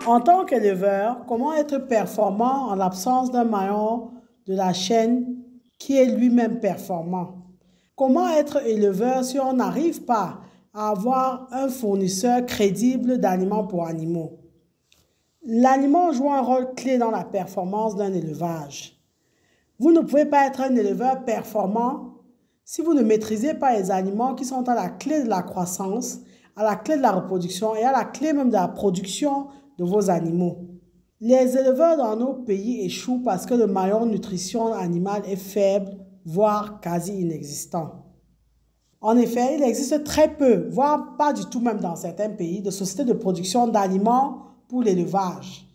En tant qu'éleveur, comment être performant en l'absence d'un maillon de la chaîne qui est lui-même performant? Comment être éleveur si on n'arrive pas à avoir un fournisseur crédible d'aliments pour animaux? L'aliment joue un rôle clé dans la performance d'un élevage. Vous ne pouvez pas être un éleveur performant si vous ne maîtrisez pas les aliments qui sont à la clé de la croissance, à la clé de la reproduction et à la clé même de la production de vos animaux. Les éleveurs dans nos pays échouent parce que le maillon nutrition animale est faible, voire quasi inexistant. En effet, il existe très peu, voire pas du tout même dans certains pays, de sociétés de production d'aliments pour l'élevage.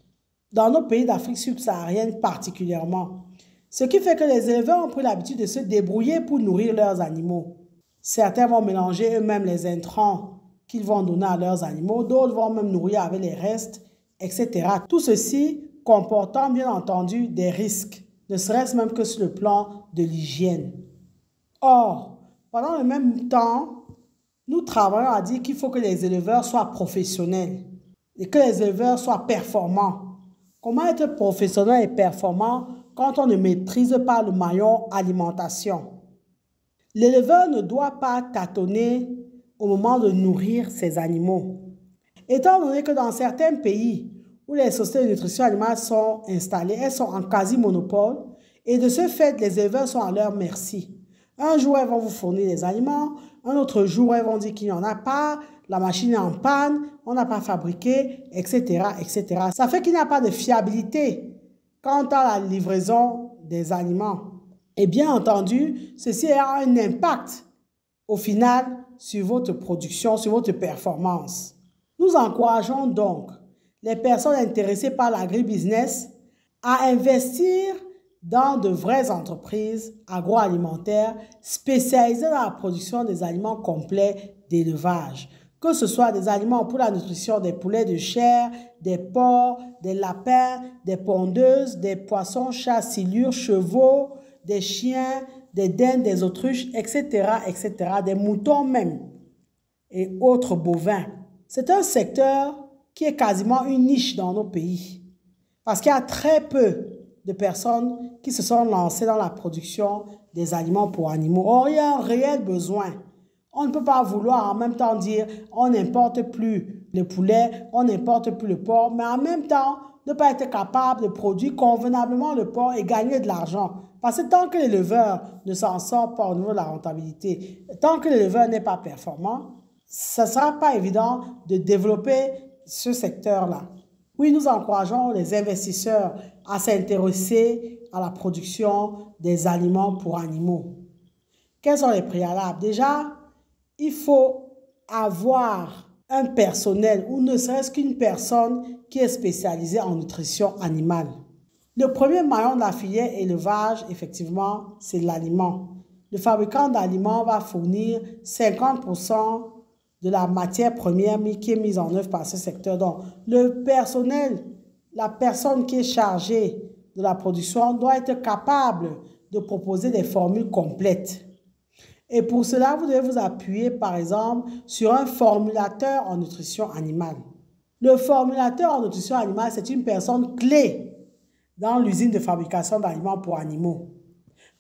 Dans nos pays d'Afrique subsaharienne particulièrement. Ce qui fait que les éleveurs ont pris l'habitude de se débrouiller pour nourrir leurs animaux. Certains vont mélanger eux-mêmes les intrants qu'ils vont donner à leurs animaux, d'autres vont même nourrir avec les restes, etc. Tout ceci comportant bien entendu des risques, ne serait-ce même que sur le plan de l'hygiène. Or, pendant le même temps, nous travaillons à dire qu'il faut que les éleveurs soient professionnels et que les éleveurs soient performants. Comment être professionnel et performant quand on ne maîtrise pas le maillon alimentation? L'éleveur ne doit pas tâtonner au moment de nourrir ses animaux. Étant donné que dans certains pays où les sociétés de nutrition animale sont installées, elles sont en quasi-monopole et de ce fait, les éleveurs sont à leur merci. Un jour, elles vont vous fournir des aliments, un autre jour, elles vont dire qu'il n'y en a pas, la machine est en panne, on n'a pas fabriqué, etc., etc. Ça fait qu'il n'y a pas de fiabilité quant à la livraison des aliments. Et bien entendu, ceci a un impact au final sur votre production, sur votre performance. Nous encourageons donc les personnes intéressées par l'agribusiness à investir dans de vraies entreprises agroalimentaires spécialisées dans la production des aliments complets d'élevage, que ce soit des aliments pour la nutrition des poulets de chair, des porcs, des lapins, des pondeuses, des poissons, chats, silures, chevaux, des chiens, des dindes, des autruches, etc., etc., des moutons même et autres bovins. C'est un secteur qui est quasiment une niche dans nos pays parce qu'il y a très peu de personnes qui se sont lancées dans la production des aliments pour animaux. Or, il y a un réel besoin. On ne peut pas vouloir en même temps dire on n'importe plus le poulet, on n'importe plus le porc, mais en même temps ne pas être capable de produire convenablement le porc et gagner de l'argent. Parce que tant que l'éleveur ne s'en sort pas au niveau de la rentabilité, tant que l'éleveur n'est pas performant, ce ne sera pas évident de développer ce secteur-là. Oui, nous encourageons les investisseurs à s'intéresser à la production des aliments pour animaux. Quels sont les préalables? Déjà, il faut avoir un personnel ou ne serait-ce qu'une personne qui est spécialisée en nutrition animale. Le premier maillon de la filière élevage, effectivement, c'est l'aliment. Le fabricant d'aliments va fournir 50% de la matière première qui est mise en œuvre par ce secteur. Donc, le personnel, la personne qui est chargée de la production doit être capable de proposer des formules complètes. Et pour cela, vous devez vous appuyer, par exemple, sur un formulateur en nutrition animale. Le formulateur en nutrition animale, c'est une personne clé dans l'usine de fabrication d'aliments pour animaux.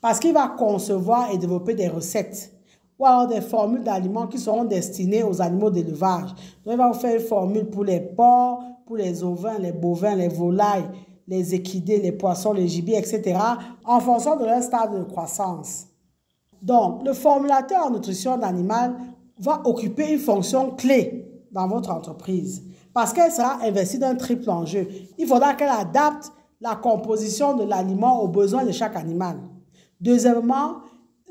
Parce qu'il va concevoir et développer des recettes ou alors des formules d'aliments qui seront destinées aux animaux d'élevage. Donc, il va vous faire une formule pour les porcs, pour les ovins, les bovins, les volailles, les équidés, les poissons, les gibiers, etc. en fonction de leur stade de croissance. Donc, le formulateur en nutrition animale va occuper une fonction clé dans votre entreprise parce qu'elle sera investie d'un triple enjeu. Il faudra qu'elle adapte la composition de l'aliment aux besoins de chaque animal. Deuxièmement,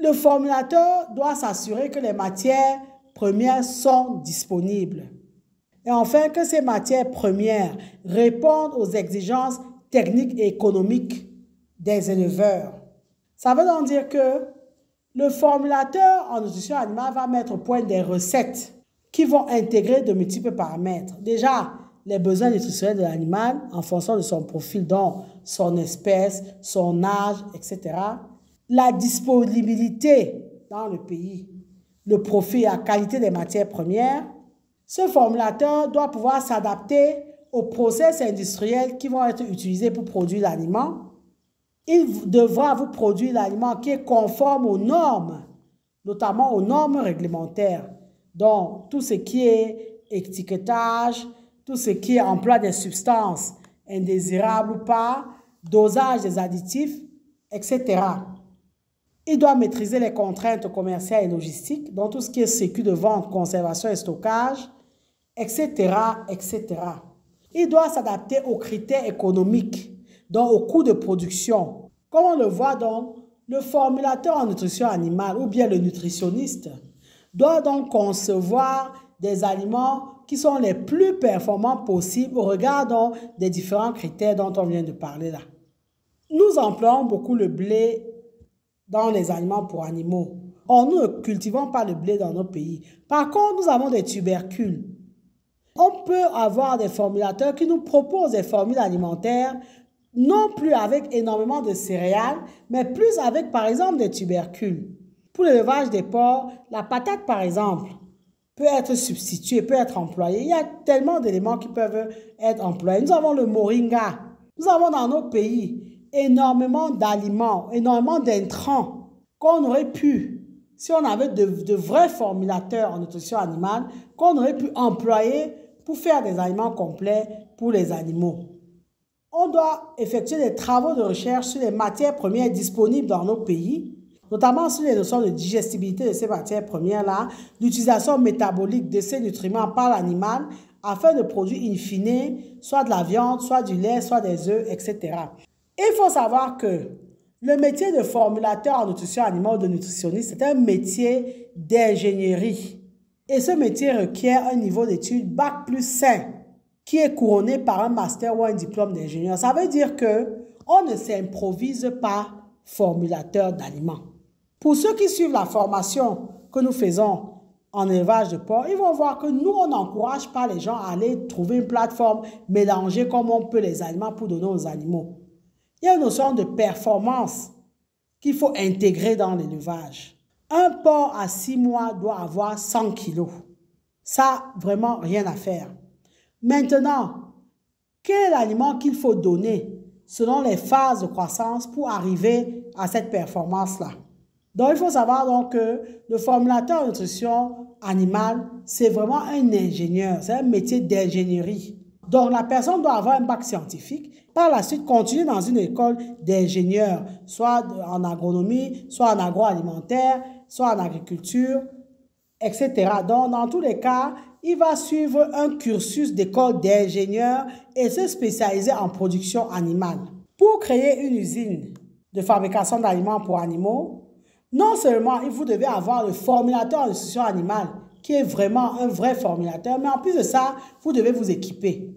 le formulateur doit s'assurer que les matières premières sont disponibles. Et enfin, que ces matières premières répondent aux exigences techniques et économiques des éleveurs. Ça veut donc dire que le formulateur en nutrition animale va mettre au point des recettes qui vont intégrer de multiples paramètres. Déjà, les besoins nutritionnels de l'animal en fonction de son profil, donc son espèce, son âge, etc. La disponibilité dans le pays, le profil et la qualité des matières premières. Ce formulateur doit pouvoir s'adapter aux process industriels qui vont être utilisés pour produire l'aliment, il devra vous produire l'aliment qui est conforme aux normes, notamment aux normes réglementaires. Donc, tout ce qui est étiquetage, tout ce qui est emploi des substances indésirables ou pas, dosage des additifs, etc. Il doit maîtriser les contraintes commerciales et logistiques, donc tout ce qui est sécu de vente, conservation et stockage, etc., etc. Il doit s'adapter aux critères économiques, donc aux coûts de production. Comme on le voit donc, le formulateur en nutrition animale ou bien le nutritionniste doit donc concevoir des aliments qui sont les plus performants possibles au regard donc des différents critères dont on vient de parler là. Nous employons beaucoup le blé dans les aliments pour animaux. Or, nous ne cultivons pas le blé dans nos pays. Par contre, nous avons des tubercules. On peut avoir des formulateurs qui nous proposent des formules alimentaires, non plus avec énormément de céréales, mais plus avec, par exemple, des tubercules. Pour l'élevage des porcs, la patate, par exemple, peut être substituée, peut être employée. Il y a tellement d'éléments qui peuvent être employés. Nous avons le moringa. Nous avons dans nos pays énormément d'aliments, énormément d'intrants qu'on aurait pu, si on avait de vrais formulateurs en nutrition animale, qu'on aurait pu employer pour faire des aliments complets pour les animaux. On doit effectuer des travaux de recherche sur les matières premières disponibles dans nos pays, notamment sur les notions de digestibilité de ces matières premières-là, l'utilisation métabolique de ces nutriments par l'animal afin de produire in fine soit de la viande, soit du lait, soit des œufs, etc. Il faut savoir que le métier de formulateur en nutrition animale ou de nutritionniste, c'est un métier d'ingénierie. Et ce métier requiert un niveau d'études Bac plus 5 qui est couronné par un master ou un diplôme d'ingénieur. Ça veut dire qu'on ne s'improvise pas formulateur d'aliments. Pour ceux qui suivent la formation que nous faisons en élevage de porc, ils vont voir que nous, on n'encourage pas les gens à aller trouver une plateforme mélangée comme on peut les aliments pour donner aux animaux. Il y a une notion de performance qu'il faut intégrer dans l'élevage. Un porc à 6 mois doit avoir 100 kilos. Ça, vraiment, rien à faire. Maintenant, quel est l'aliment qu'il faut donner selon les phases de croissance pour arriver à cette performance-là? Donc, il faut savoir donc que le formulateur en nutrition animale, c'est vraiment un ingénieur, c'est un métier d'ingénierie. Donc, la personne doit avoir un bac scientifique, par la suite continuer dans une école d'ingénieur, soit en agronomie, soit en agroalimentaire, soit en agriculture, etc. Donc, dans tous les cas, il va suivre un cursus d'école d'ingénieur et se spécialiser en production animale. Pour créer une usine de fabrication d'aliments pour animaux, non seulement vous devez avoir le formulateur en nutrition animale, qui est vraiment un vrai formulateur, mais en plus de ça, vous devez vous équiper.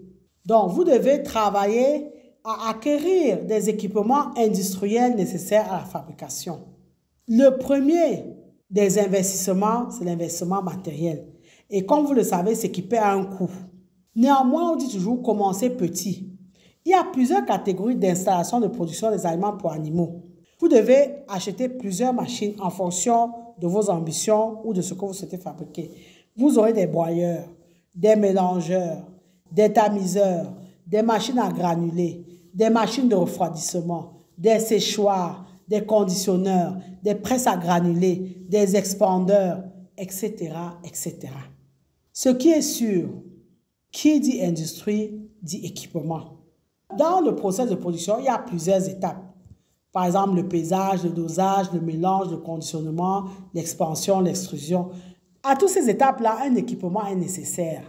Donc, vous devez travailler à acquérir des équipements industriels nécessaires à la fabrication. Le premier des investissements, c'est l'investissement matériel. Et comme vous le savez, s'équiper a un coût. Néanmoins, on dit toujours commencer petit. Il y a plusieurs catégories d'installation de production des aliments pour animaux. Vous devez acheter plusieurs machines en fonction de vos ambitions ou de ce que vous souhaitez fabriquer. Vous aurez des broyeurs, des mélangeurs, des tamiseurs, des machines à granulés, des machines de refroidissement, des séchoirs, des conditionneurs, des presses à granulés, des expandeurs, etc., etc. Ce qui est sûr, qui dit industrie, dit équipement. Dans le processus de production, il y a plusieurs étapes. Par exemple, le pesage, le dosage, le mélange, le conditionnement, l'expansion, l'extrusion. À toutes ces étapes-là, un équipement est nécessaire.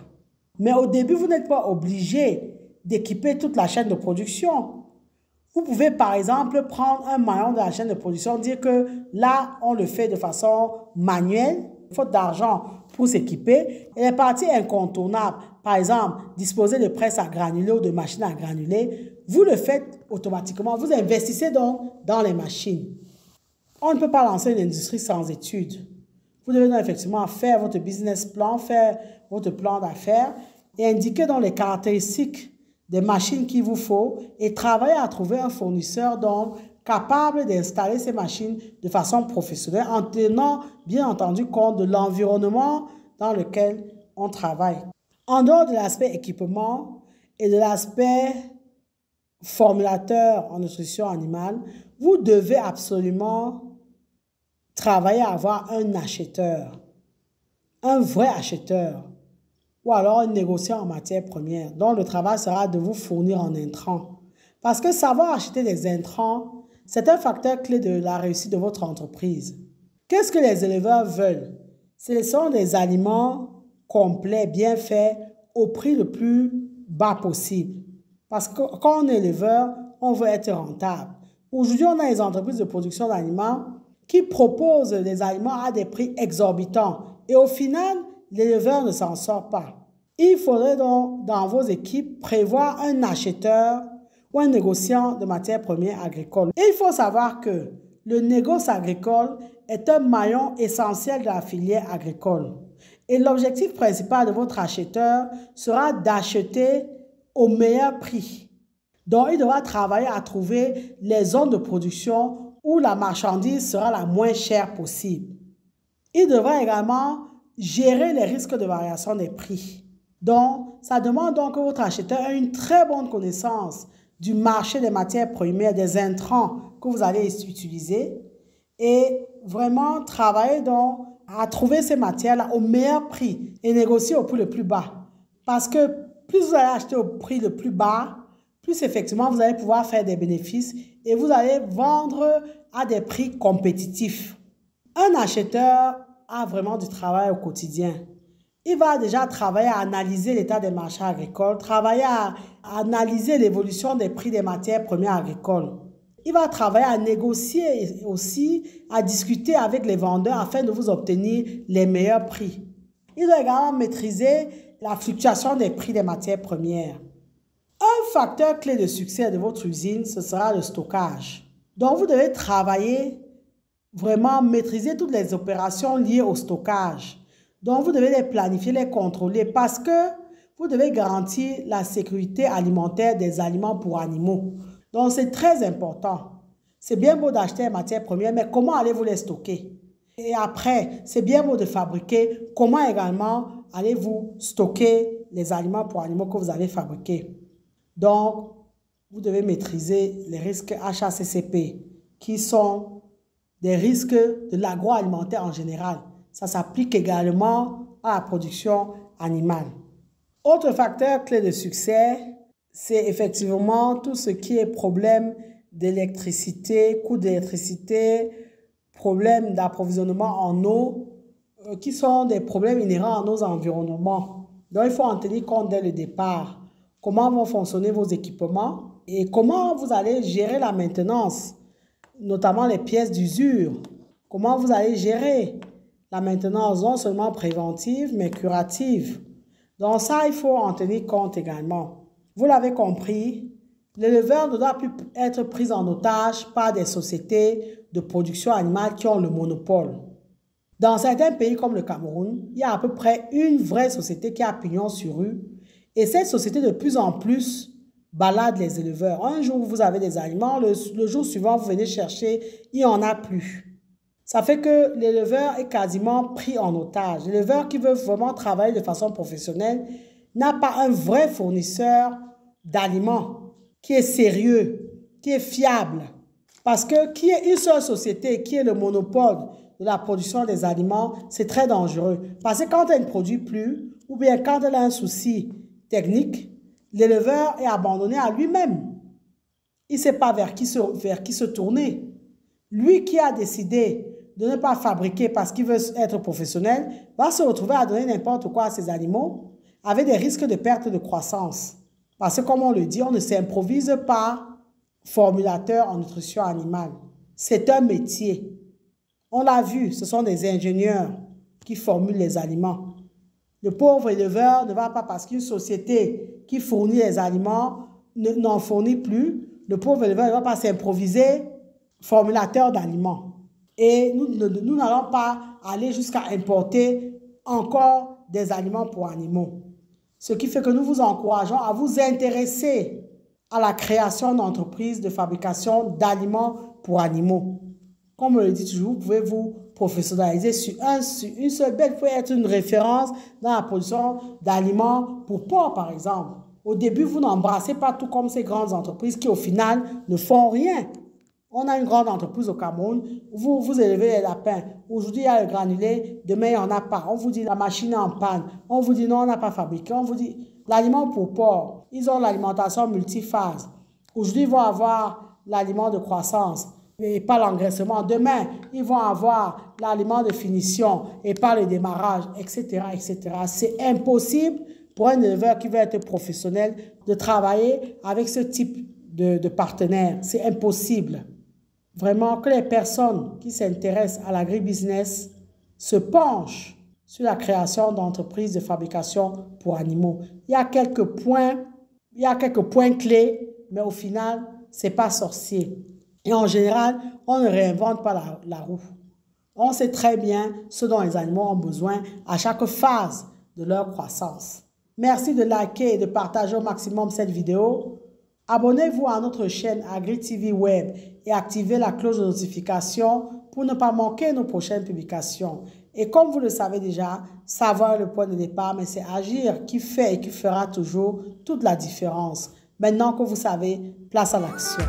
Mais au début, vous n'êtes pas obligé d'équiper toute la chaîne de production. Vous pouvez, par exemple, prendre un maillon de la chaîne de production, dire que là, on le fait de façon manuelle, faute d'argent pour s'équiper. Et les parties incontournables, par exemple, disposer de presses à granulés ou de machines à granulés, vous le faites automatiquement. Vous investissez donc dans les machines. On ne peut pas lancer une industrie sans études. Vous devez donc effectivement faire votre business plan, faire votre plan d'affaires et indiquer dans les caractéristiques des machines qu'il vous faut et travailler à trouver un fournisseur donc capable d'installer ces machines de façon professionnelle en tenant bien entendu compte de l'environnement dans lequel on travaille. En dehors de l'aspect équipement, et de l'aspect formulateur en nutrition animale, vous devez absolument travailler à avoir un acheteur, un vrai acheteur, ou alors un négociant en matière première, dont le travail sera de vous fournir en intrants. Parce que savoir acheter des intrants, c'est un facteur clé de la réussite de votre entreprise. Qu'est-ce que les éleveurs veulent? Ce sont des aliments complets, bien faits, au prix le plus bas possible. Parce que quand on est éleveur, on veut être rentable. Aujourd'hui, on a des entreprises de production d'aliments qui proposent des aliments à des prix exorbitants. Et au final, l'éleveur ne s'en sort pas. Il faudrait donc, dans vos équipes, prévoir un acheteur ou un négociant de matières premières agricoles. Et il faut savoir que le négoce agricole est un maillon essentiel de la filière agricole. Et l'objectif principal de votre acheteur sera d'acheter au meilleur prix. Donc, il devra travailler à trouver les zones de production où la marchandise sera la moins chère possible. Il devra également gérer les risques de variation des prix. Donc, ça demande donc que votre acheteur ait une très bonne connaissance du marché des matières premières, des intrants que vous allez utiliser et vraiment travailler donc à trouver ces matières-là au meilleur prix et négocier au prix le plus bas. Parce que plus vous allez acheter au prix le plus bas, plus effectivement vous allez pouvoir faire des bénéfices et vous allez vendre à des prix compétitifs. Un acheteur a vraiment du travail au quotidien. Il va déjà travailler à analyser l'état des marchés agricoles, travailler à analyser l'évolution des prix des matières premières agricoles. Il va travailler à négocier aussi, à discuter avec les vendeurs afin de vous obtenir les meilleurs prix. Il doit également maîtriser la fluctuation des prix des matières premières. Un facteur clé de succès de votre usine, ce sera le stockage. Donc, vous devez travailler, vraiment maîtriser toutes les opérations liées au stockage. Donc, vous devez les planifier, les contrôler parce que vous devez garantir la sécurité alimentaire des aliments pour animaux. Donc, c'est très important. C'est bien beau d'acheter les matières premières, mais comment allez-vous les stocker? Et après, c'est bien beau de fabriquer. Comment également allez-vous stocker les aliments pour animaux que vous avez fabriqués? Donc, vous devez maîtriser les risques HACCP, qui sont des risques de l'agroalimentaire en général. Ça s'applique également à la production animale. Autre facteur clé de succès, c'est effectivement tout ce qui est problème d'électricité, coût d'électricité, problème d'approvisionnement en eau, qui sont des problèmes inhérents à nos environnements. Donc, il faut en tenir compte dès le départ. Comment vont fonctionner vos équipements et comment vous allez gérer la maintenance, notamment les pièces d'usure. Comment vous allez gérer la maintenance non seulement préventive, mais curative. Donc ça, il faut en tenir compte également. Vous l'avez compris, l'éleveur ne doit plus être pris en otage par des sociétés de production animale qui ont le monopole. Dans certains pays comme le Cameroun, il y a à peu près une vraie société qui a pignon sur rue. Et cette société, de plus en plus, balade les éleveurs. Un jour, vous avez des aliments, le jour suivant, vous venez chercher, il n'y en a plus. Ça fait que l'éleveur est quasiment pris en otage. L'éleveur qui veut vraiment travailler de façon professionnelle n'a pas un vrai fournisseur d'aliments qui est sérieux, qui est fiable. Parce que qu'il y ait une seule société qui ait le monopole de la production des aliments, c'est très dangereux. Parce que quand elle ne produit plus, ou bien quand elle a un souci technique, l'éleveur est abandonné à lui-même. Il ne sait pas vers qui se tourner. Lui qui a décidé de ne pas fabriquer parce qu'il veut être professionnel, va se retrouver à donner n'importe quoi à ses animaux avec des risques de perte de croissance. Parce que comme on le dit, on ne s'improvise pas formulateur en nutrition animale. C'est un métier. On l'a vu, ce sont des ingénieurs qui formulent les aliments. Le pauvre éleveur ne va pas parce qu'une société qui fournit les aliments n'en fournit plus. Le pauvre éleveur ne va pas s'improviser formulateur d'aliments. Et nous n'allons pas aller jusqu'à importer encore des aliments pour animaux. Ce qui fait que nous vous encourageons à vous intéresser à la création d'entreprises de fabrication d'aliments pour animaux. Comme on le dit toujours, vous pouvez vous professionnaliser sur une seule bête. Vous pouvez être une référence dans la production d'aliments pour porcs, par exemple. Au début, vous n'embrassez pas tout comme ces grandes entreprises qui, au final, ne font rien. On a une grande entreprise au Cameroun, vous élevez les lapins. Aujourd'hui, il y a le granulé, demain, il n'y en a pas. On vous dit la machine est en panne. On vous dit non, on n'a pas fabriqué. On vous dit l'aliment pour porc. Ils ont l'alimentation multiphase. Aujourd'hui, ils vont avoir l'aliment de croissance et pas l'engraissement. Demain, ils vont avoir l'aliment de finition et pas le démarrage, etc., etc. C'est impossible pour un éleveur qui veut être professionnel de travailler avec ce type de partenaire. C'est impossible. Vraiment que les personnes qui s'intéressent à l'agribusiness se penchent sur la création d'entreprises de fabrication pour animaux. Il y a quelques points clés, mais au final, ce n'est pas sorcier. Et en général, on ne réinvente pas la roue. On sait très bien ce dont les animaux ont besoin à chaque phase de leur croissance. Merci de liker et de partager au maximum cette vidéo. Abonnez-vous à notre chaîne AgriTV Web et activez la cloche de notification pour ne pas manquer nos prochaines publications. Et comme vous le savez déjà, savoir le point de départ, mais c'est agir qui fait et qui fera toujours toute la différence. Maintenant que vous savez, place à l'action.